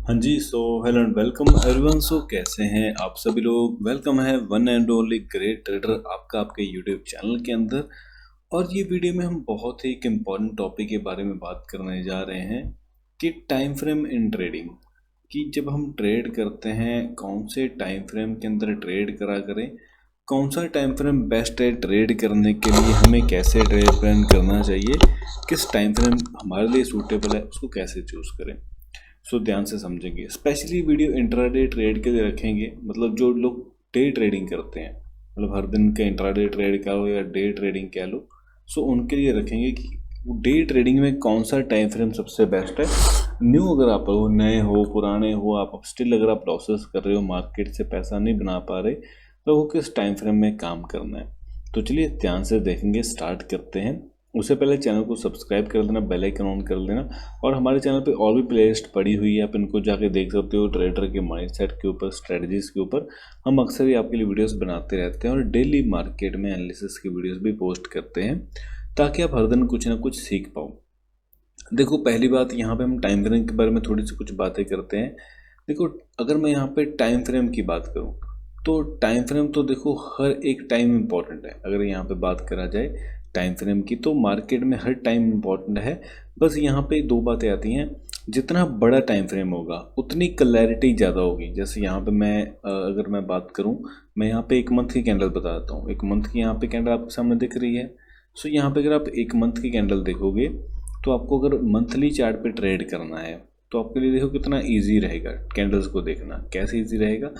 हाँ जी, hello and welcome everyone. कैसे हैं आप सभी लोग। वेलकम है one and only great trader आपका आपके यूट्यूब चैनल के अंदर। और ये वीडियो में हम बहुत ही एक इम्पॉर्टेंट टॉपिक के बारे में बात करने जा रहे हैं कि टाइम फ्रेम इन ट्रेडिंग। कि जब हम ट्रेड करते हैं कौन से टाइम फ्रेम के अंदर ट्रेड करा करें, कौन सा टाइम फ्रेम बेस्ट है ट्रेड करने के लिए, हमें कैसे ट्रेड प्लान करना चाहिए, किस टाइम फ्रेम हमारे लिए सूटेबल है, उसको कैसे चूज़ करें। ध्यान से समझेंगे। स्पेशली वीडियो इंट्राडे ट्रेड के लिए रखेंगे, मतलब जो लोग डे ट्रेडिंग करते हैं, मतलब हर दिन का इंट्राडे ट्रेड कह लो या डे ट्रेडिंग कह लो, उनके लिए रखेंगे कि डे ट्रेडिंग में कौन सा टाइम फ्रेम सबसे बेस्ट है। न्यू अगर आप हो, नए हो, पुराने हो, आप स्टिल अगर आप लॉसेस कर रहे हो, मार्केट से पैसा नहीं बना पा रहे, तो वो किस टाइम फ्रेम में काम करना है। तो चलिए ध्यान से देखेंगे, स्टार्ट करते हैं। उससे पहले चैनल को सब्सक्राइब कर देना, बेल आइकन ऑन कर देना। और हमारे चैनल पे और भी प्लेलिस्ट पड़ी हुई है, आप इनको जाके देख सकते हो। ट्रेडर के माइंडसेट के ऊपर, स्ट्रेटजीज के ऊपर हम अक्सर ही आपके लिए वीडियोस बनाते रहते हैं और डेली मार्केट में एनालिसिस की वीडियोस भी पोस्ट करते हैं, ताकि आप हर दिन कुछ ना कुछ सीख पाओ। देखो, पहली बात यहाँ पे हम टाइम फ्रेम के बारे में थोड़ी सी कुछ बातें करते हैं। देखो, अगर मैं यहाँ पे टाइम फ्रेम की बात करूँ तो टाइम फ्रेम तो देखो हर एक टाइम इम्पॉर्टेंट है। अगर यहाँ पे बात करा जाए टाइम फ्रेम की, तो मार्केट में हर टाइम इम्पॉर्टेंट है। बस यहाँ पे दो बातें आती हैं। जितना बड़ा टाइम फ्रेम होगा उतनी क्लैरिटी ज़्यादा होगी। जैसे यहाँ पे मैं अगर मैं बात करूँ, मैं यहाँ पे एक मंथ की कैंडल बताता हूँ। एक मंथ की यहाँ पे कैंडल आपके सामने दिख रही है। यहाँ पे अगर आप एक मंथ की कैंडल देखोगे, तो आपको अगर मंथली चार्ट पे ट्रेड करना है तो आपके लिए देखो कितना इजी रहेगा कैंडल्स को देखना। कैसे इजी रहेगा,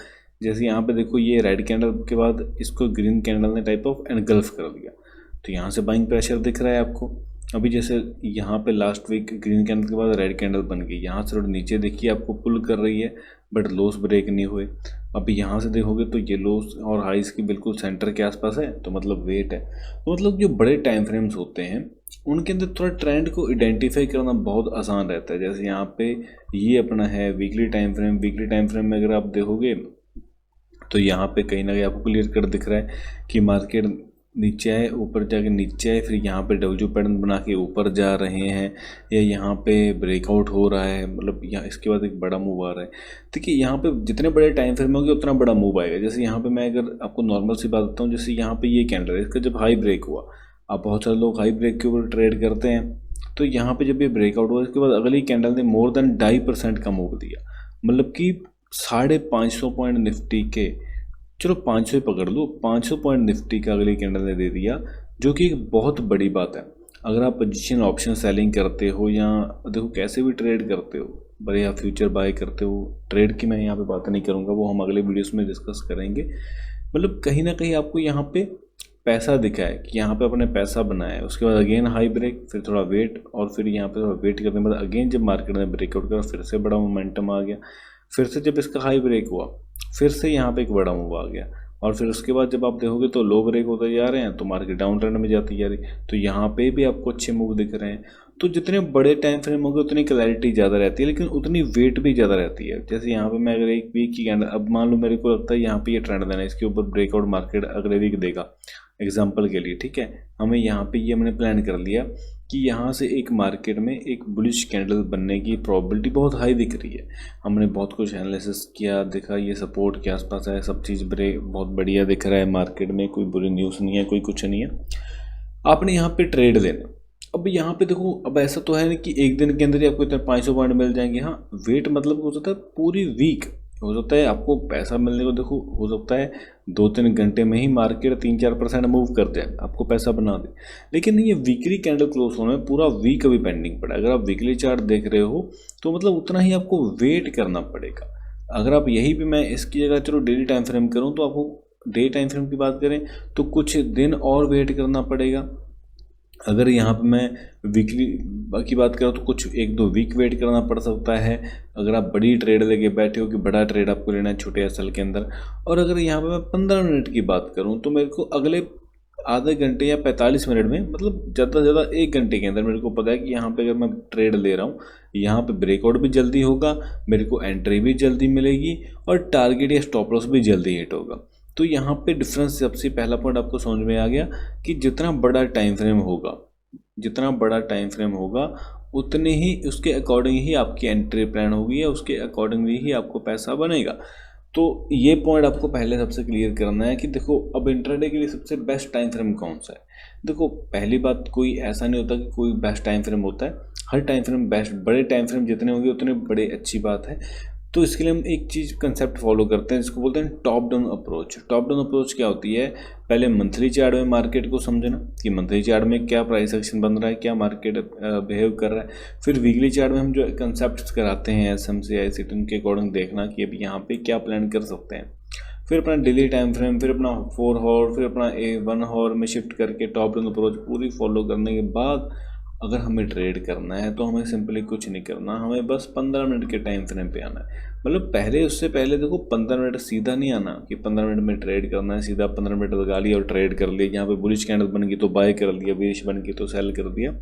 जैसे यहाँ पे देखो ये रेड कैंडल के बाद इसको ग्रीन कैंडल ने टाइप ऑफ एनगल्फ कर दिया, तो यहाँ से बाइंग प्रेशर दिख रहा है आपको। अभी जैसे यहाँ पे लास्ट वीक ग्रीन कैंडल के बाद रेड कैंडल बन गई, यहाँ से थोड़ा नीचे देखिए आपको पुल कर रही है, बट लोस ब्रेक नहीं हुए। अभी यहाँ से देखोगे तो ये लोस और हाइस की बिल्कुल सेंटर के आसपास है, तो मतलब वेट है। तो मतलब जो बड़े टाइम फ्रेम्स होते हैं उनके अंदर थोड़ा ट्रेंड को आइडेंटिफाई करना बहुत आसान रहता है। जैसे यहाँ पे ये अपना है weekly time frame. Weekly time frame में अगर आप देखोगे तो यहाँ पे कहीं ना कहीं आपको क्लियर कट दिख रहा है कि मार्केट नीचे आए, ऊपर जाके नीचे आए, फिर यहाँ पे डब्ल्यू पैटर्न बना के ऊपर जा रहे हैं, या यहाँ पे ब्रेकआउट हो रहा है, मतलब यहाँ इसके बाद एक बड़ा मूव आ रहा है। देखिए यहाँ पे जितने बड़े टाइम फ्रेम होंगे उतना बड़ा मूव आएगा। जैसे यहाँ पे मैं अगर आपको नॉर्मल सी बात बताऊँ, जैसे यहाँ पे ये कैंडल है, इसका जब हाई ब्रेक हुआ, आप बहुत सारे लोग हाई ब्रेक के ऊपर ट्रेड करते हैं, तो यहाँ पे जब ये ब्रेकआउट हुआ इसके बाद अगली कैंडल ने मोर देन 2.5% का मूव दिया, मतलब कि 550 पॉइंट निफ्टी के, चलो 500 ही पकड़ लो, 500 पॉइंट निफ्टी का अगली कैंडल ने दे दिया, जो कि एक बहुत बड़ी बात है। अगर आप पोजीशन ऑप्शन सेलिंग करते हो या देखो कैसे भी ट्रेड करते हो, बड़े या फ्यूचर बाय करते हो, ट्रेड की मैं यहाँ पे बात नहीं करूँगा, वो हम अगले वीडियोस में डिस्कस करेंगे। मतलब कहीं ना कहीं आपको यहाँ पे पैसा दिखा है कि यहाँ पे अपने पैसा बनाया है, उसके बाद अगेन हाई ब्रेक, फिर थोड़ा वेट, और फिर यहाँ पे थोड़ा वेट करने के बाद अगेन जब मार्केट ने ब्रेकआउट करा फिर से बड़ा मोमेंटम आ गया, फिर से जब इसका हाई ब्रेक हुआ फिर से यहाँ पे एक बड़ा मूव आ गया, और फिर उसके बाद जब आप देखोगे तो लो ब्रेक होते जा रहे हैं, तो मार्केट डाउन ट्रेंड में जाती जा रही, तो यहाँ पे भी आपको अच्छे मूव दिख रहे हैं। तो जितने बड़े टाइम फ्रेम होंगे उतनी क्लैरिटी ज़्यादा रहती है, लेकिन उतनी वेट भी ज़्यादा रहती है। जैसे यहाँ पे मैं अगर एक वीक की कैंडल, अब मान लो मेरे को लगता है यहाँ पे ये ट्रेंड देना है, इसके ऊपर ब्रेकआउट मार्केट अगले वीक देगा एग्जाम्पल के लिए, ठीक है। हमें यहाँ पे ये हमने प्लान कर लिया कि यहाँ से एक मार्केट में एक बुलिश कैंडल बनने की प्रोबेबिलिटी बहुत हाई दिख रही है। हमने बहुत कुछ एनालिसिस किया, देखा ये सपोर्ट के आसपास है, सब चीज़ ब्रेक बहुत बढ़िया दिख रहा है मार्केट में, कोई बुरी न्यूज़ नहीं है, कोई कुछ नहीं है। आपने यहाँ पे ट्रेड लेना। अब यहाँ पे देखो, अब ऐसा तो है नहीं कि एक दिन के अंदर ही आपको इतने 500 पॉइंट मिल जाएंगे। हाँ, वेट मतलब हो सकता है पूरी वीक, हो सकता है आपको पैसा मिलने को, देखो हो सकता है 2-3 घंटे में ही मार्केट 3-4% मूव कर जाए, आपको पैसा बना दे। लेकिन ये वीकली कैंडल क्लोज होने में पूरा वीक अभी पेंडिंग पड़ा है। अगर आप वीकली चार्ट देख रहे हो तो मतलब उतना ही आपको वेट करना पड़ेगा। अगर आप यही भी, मैं इसकी जगह चलो डेली टाइम फ्रेम करूँ, तो आपको डे टाइम फ्रेम की बात करें तो कुछ दिन और वेट करना पड़ेगा। अगर यहाँ पे मैं वीकली की बात करूँ तो कुछ 1-2 वीक वेट करना पड़ सकता है, अगर आप बड़ी ट्रेड लेके बैठे हो कि बड़ा ट्रेड आपको लेना है छोटे एसएल के अंदर। और अगर यहाँ पे मैं 15 मिनट की बात करूँ तो मेरे को अगले आधे घंटे या 45 मिनट में, मतलब ज़्यादा से ज़्यादा 1 घंटे के अंदर मेरे को पता है कि यहाँ पे अगर मैं ट्रेड ले रहा हूँ, यहाँ पे ब्रेकआउट भी जल्दी होगा, मेरे को एंट्री भी जल्दी मिलेगी, और टारगेट या स्टॉप लॉस भी जल्दी हिट होगा। तो यहाँ पे डिफरेंस, सबसे पहला पॉइंट आपको समझ में आ गया कि जितना बड़ा टाइम फ्रेम होगा, जितना बड़ा टाइम फ्रेम होगा उतने ही उसके अकॉर्डिंग ही आपकी एंट्री प्लान होगी या उसके अकॉर्डिंगली ही आपको पैसा बनेगा। तो ये पॉइंट आपको पहले सबसे क्लियर करना है कि देखो अब इंट्राडे के लिए सबसे बेस्ट टाइम फ्रेम कौन सा है। देखो पहली बात, कोई ऐसा नहीं होता कि कोई बेस्ट टाइम फ्रेम होता है, हर टाइम फ्रेम बेस्ट, बड़े टाइम फ्रेम जितने होंगे उतने बड़े अच्छी बात है। तो इसके लिए हम एक चीज़ कंसेप्ट फॉलो करते हैं जिसको बोलते हैं top down approach. Top down approach क्या होती है, पहले मंथली चार्ट में मार्केट को समझना कि मंथली चार्ट में क्या प्राइस एक्शन बन रहा है, क्या मार्केट बिहेव कर रहा है। फिर वीकली चार्ट में हम जो कंसेप्ट कराते हैं SMCI सिटन के अकॉर्डिंग देखना कि अब यहाँ पे क्या प्लान कर सकते हैं। फिर अपना डेली टाइम फ्रेम, फिर अपना 4 आवर, फिर अपना 1 आवर में शिफ्ट करके टॉप डाउन अप्रोच पूरी फॉलो करने के बाद अगर हमें ट्रेड करना है तो हमें सिंपली कुछ नहीं करना, हमें बस 15 मिनट के टाइम फ्रेम पे आना है। मतलब पहले, उससे पहले देखो 15 मिनट सीधा नहीं आना कि 15 मिनट में ट्रेड करना है, सीधा 15 मिनट लगा लिया और ट्रेड कर लिया। यहाँ पे बुलिश कैंडल बन गई तो बाय कर लिया, बेरिश बन गई तो सेल कर दिया।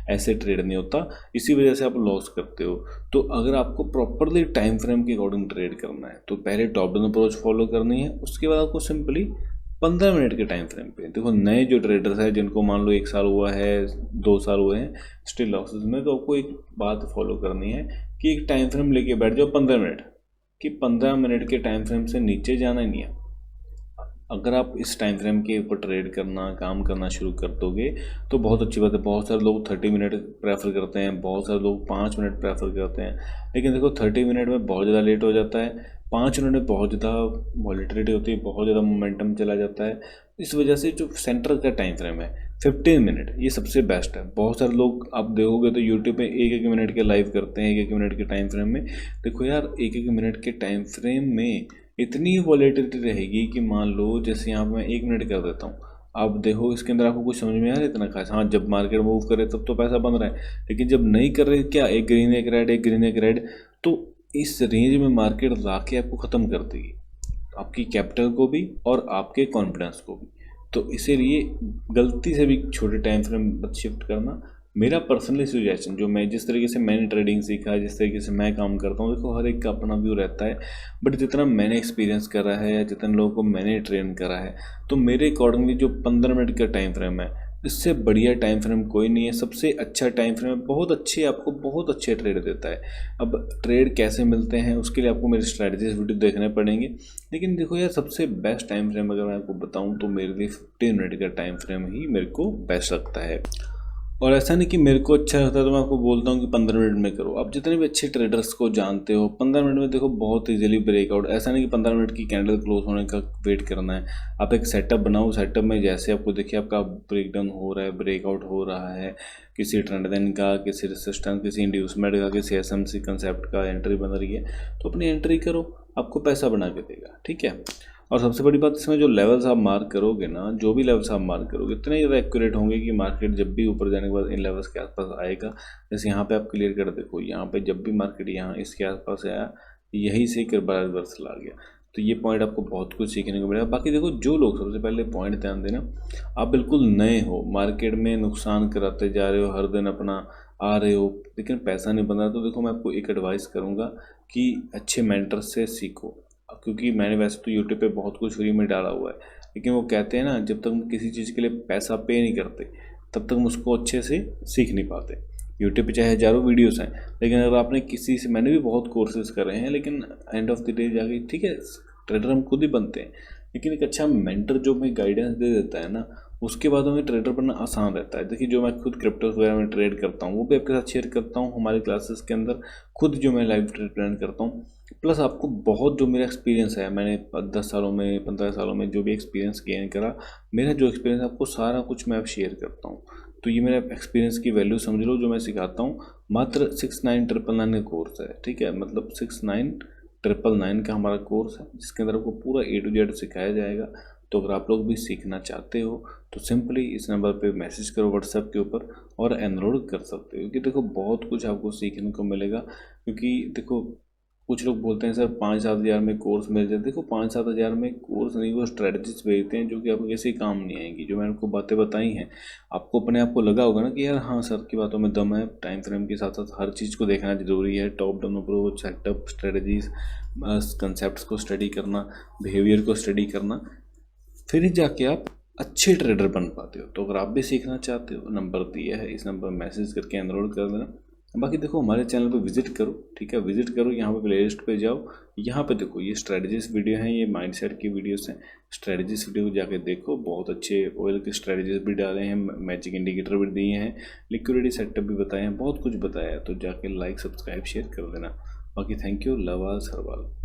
ऐसे ट्रेड नहीं होता, इसी वजह से आप लॉस करते हो। तो अगर आपको प्रॉपरली टाइम फ्रेम के अकॉर्डिंग ट्रेड करना है तो पहले टॉप डाउन अप्रोच फॉलो करनी है, उसके बाद आपको सिंपली 15 मिनट के टाइम फ्रेम पे, देखो नए जो ट्रेडर्स हैं जिनको मान लो 1 साल हुआ है, 2 साल हुए हैं स्टिल लॉसेस में, तो आपको एक बात फॉलो करनी है कि एक टाइम फ्रेम लेके बैठ जाओ 15 मिनट, कि 15 मिनट के टाइम फ्रेम से नीचे जाना ही नहीं है। अगर आप इस टाइम फ्रेम के ऊपर ट्रेड करना, काम करना शुरू कर दोगे तो बहुत अच्छी बात है। बहुत सारे लोग 30 मिनट प्रेफर करते हैं, बहुत सारे लोग 5 मिनट प्रेफर करते हैं, लेकिन देखो 30 मिनट में बहुत ज़्यादा लेट हो जाता है, 5 मिनट में बहुत ज़्यादा वॉलेटिलिटी होती है, बहुत ज़्यादा मोमेंटम चला जाता है। इस वजह से जो सेंटर का टाइम फ्रेम है 15 मिनट, ये सबसे बेस्ट है। बहुत सारे लोग आप देखोगे तो यूट्यूब पे 1-1 मिनट के लाइव करते हैं, 1-1 मिनट के टाइम फ्रेम में। देखो यार 1-1 मिनट के टाइम फ्रेम में इतनी वॉलेटिलिटी रहेगी कि मान लो जैसे यहाँ पे मैं 1 मिनट कर देता हूँ, आप देखो इसके अंदर आपको कुछ समझ में आ रहा है इतना खास। हाँ, जब मार्केट मूव करे तब तो पैसा बन रहा है, लेकिन जब नहीं कर रहे, क्या एक ग्रीन एक रेड, एक ग्रीन एक रेड, तो इस रेंज में मार्केट ला के आपको ख़त्म कर देगी, आपकी कैपिटल को भी और आपके कॉन्फिडेंस को भी। तो इसीलिए गलती से भी छोटे टाइम फ्रेम मत शिफ्ट करना। मेरा पर्सनली सजेशन, जो मैं जिस तरीके से मैंने ट्रेडिंग सीखा, जिस तरीके से मैं काम करता हूँ, देखो हर एक का अपना व्यू रहता है, बट जितना मैंने एक्सपीरियंस करा है या जितने लोगों को मैंने ट्रेन करा है, तो मेरे अकॉर्डिंगली जो 15 मिनट का टाइम फ्रेम है, इससे बढ़िया टाइम फ्रेम कोई नहीं है। सबसे अच्छा टाइम फ्रेम है, बहुत अच्छे, आपको बहुत अच्छे ट्रेड देता है। अब ट्रेड कैसे मिलते हैं उसके लिए आपको मेरी स्ट्रैटेजीज वीडियो देखने पड़ेंगे, लेकिन देखो यार सबसे बेस्ट टाइम फ्रेम अगर मैं आपको बताऊं तो मेरे लिए 15 मिनट का टाइम फ्रेम ही मेरे को बेस्ट लगता है। और ऐसा नहीं कि मेरे को अच्छा लगता है तो मैं आपको बोलता हूँ कि 15 मिनट में करो। आप जितने भी अच्छे ट्रेडर्स को जानते हो 15 मिनट में देखो बहुत इजीली ब्रेकआउट, ऐसा नहीं कि 15 मिनट की कैंडल क्लोज होने का वेट करना है। आप एक सेटअप बनाओ, सेटअप में जैसे आपको देखिए आपका ब्रेकडाउन हो रहा है, ब्रेकआउट हो रहा है, किसी ट्रेंड लाइन का, किसी रेसिस्टेंस, किसी इंड्यूसमेंट का, किसी SMC कंसेप्ट का एंट्री बन रही है, तो अपनी एंट्री करो, आपको पैसा बना के देगा, ठीक है। और सबसे बड़ी बात इसमें जो लेवल्स आप मार्क करोगे ना, जो भी लेवल्स आप मार्क करोगे इतने ज़्यादा एक्यूरेट होंगे कि मार्केट जब भी ऊपर जाने के बाद इन लेवल्स के आसपास आएगा। जैसे यहाँ पे आप क्लियर कर देखो, यहाँ पे जब भी मार्केट यहाँ इसके आसपास आया, यहीं से एक बार रिवर्सल आ गया। तो ये पॉइंट आपको बहुत कुछ सीखने को मिलेगा। बाकी देखो जो लोग, सबसे पहले पॉइंट ध्यान देना, आप बिल्कुल नए हो, मार्केट में नुकसान कराते जा रहे हो, हर दिन अपना आ रहे हो लेकिन पैसा नहीं बन रहा, तो देखो मैं आपको एक एडवाइस करूँगा कि अच्छे मेंटर से सीखो। क्योंकि मैंने वैसे तो यूट्यूब पे बहुत कुछ फ्री में डाला हुआ है, लेकिन वो कहते हैं ना, जब तक हम किसी चीज़ के लिए पैसा पे नहीं करते तब तक हम उसको अच्छे से सीख नहीं पाते। यूट्यूब पे चाहे हज़ारों वीडियोस हैं, लेकिन अगर आपने किसी से, मैंने भी बहुत कोर्सेज करे हैं, लेकिन एंड ऑफ द डे जाके, ठीक है ट्रेडर हम खुद ही बनते हैं, लेकिन एक अच्छा मेंटर जो हमें गाइडेंस दे देता है ना, उसके बाद हमें ट्रेडर बनना आसान रहता है। देखिए जो मैं खुद क्रिप्टो वगैरह में ट्रेड करता हूँ वो भी आपके साथ शेयर करता हूँ हमारी क्लासेस के अंदर, खुद जो मैं लाइव ट्रेड प्लान करता हूँ। प्लस आपको बहुत जो मेरा एक्सपीरियंस है, मैंने 10 सालों में, 15 सालों में जो भी एक्सपीरियंस गेन करा, मेरा जो एक्सपीरियंस आपको सारा कुछ मैं अब शेयर करता हूँ। तो ये मेरा एक्सपीरियंस की वैल्यू समझ लो, जो मैं सिखाता हूँ मात्र 69,999 का कोर्स है, ठीक है, मतलब 69,999 का हमारा कोर्स है, जिसके अंदर आपको पूरा A to Z सिखाया जाएगा। तो अगर आप लोग भी सीखना चाहते हो तो सिंपली इस नंबर पे मैसेज करो व्हाट्सएप के ऊपर और एनरोल कर सकते हो, क्योंकि देखो बहुत कुछ आपको सीखने को मिलेगा। क्योंकि देखो कुछ लोग बोलते हैं सर 5-7 हज़ार में कोर्स मिल जाए, देखो 5-7 हज़ार में कोर्स नहीं, वो स्ट्रेटजीज भेजते हैं जो कि आपको किसी काम नहीं आएंगी। जो मैंने आपको बातें बताई हैं, आपको अपने आप को लगा होगा ना कि यार हाँ सर की बातों में दम है, टाइम फ्रेम के साथ साथ हर चीज़ को देखना ज़रूरी है, top down approach, setup, strategies, concept को स्टडी करना, बिहेवियर को स्टडी करना, फिर ही जाके आप अच्छे ट्रेडर बन पाते हो। तो अगर आप भी सीखना चाहते हो, नंबर दिया है, इस नंबर पर मैसेज करके एनरोल कर देना। बाकी देखो हमारे चैनल पे विजिट करो, ठीक है, विजिट करो, यहाँ पे प्लेलिस्ट पे जाओ, यहाँ पे देखो ये स्ट्रेटजीज वीडियो हैं, ये माइंडसेट की वीडियोस हैं। स्ट्रेटजीज वीडियो जाके देखो, बहुत अच्छे ऑयल के स्ट्रेटजीज भी डाले हैं, मैजिक इंडिकेटर भी दिए हैं, लिक्विडिटी सेटअप भी बताए हैं, बहुत कुछ बताया है। तो जाके लाइक सब्सक्राइब शेयर कर देना। बाकी thank you, love all, Sarwal.